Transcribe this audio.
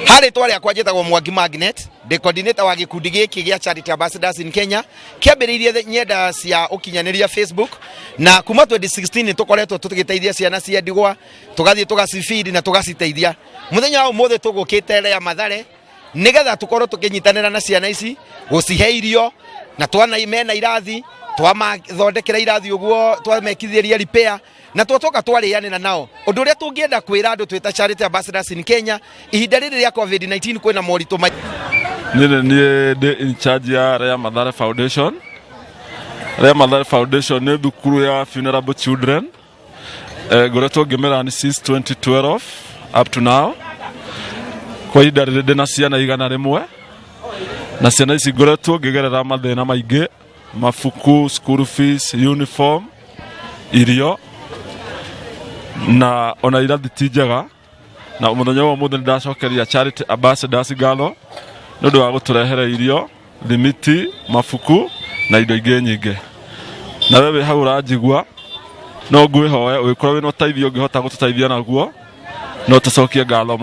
Hari twari akwa njĩtagwo Mwangi Magnet, the coordinator wa gĩkundi gĩkĩ gĩa Charity Ambassadors in Kenya, kĩambĩrĩirie nyenda cia ũkinyanĩria Facebook, na kuma 2016 tũkoretwo tũgĩteithia ciana cia ndigwa, tũgathiĩ tũgacifeed na tũgaciteithia. Mũthenya wa ũmũthĩ tũgũkĩte Rea Mathare, nĩgetha tũkorwo tũkĩnyitanĩra na ciana ici, gũcihe irio, na twana mena irathi, twamathondekera irathi ũguo, twamekithĩria repair, na twotoka twarĩanĩra nao. Ũndũ ũrĩa tũngĩenda kwĩra andũ twĩta Charity Ambassadors in Kenya, ihinda rĩrĩ rĩa COVID-19 kwĩna moritũ maingĩ. Niĩ in charge ya Rea Mathare Foundation. Rea Mathare Foundation nĩ thukuru ya vulnerable children. Ngoretwo ngĩmĩrani since 2012 up to now. Kwa ihinda rĩrĩ ndĩna ciana 100, na ciana ici ngoretwo ngĩgerera mathĩna maingĩ, mabuku, school fees, uniform, irio, na ona irathi ti njega. Na mũthenya wa ũmũthĩ ndacokeria Charity Ambassadors ngatho nĩ ũndũ wa gũtũrehera irio, thimiti, mabuku na indo ingĩ nyingĩ. Na wewe hau ũranjigua no ngwĩhoe ũgĩkorwo wĩna ũteithio ũngĩhota gũtũteithia naguo no tũcokie ngatho.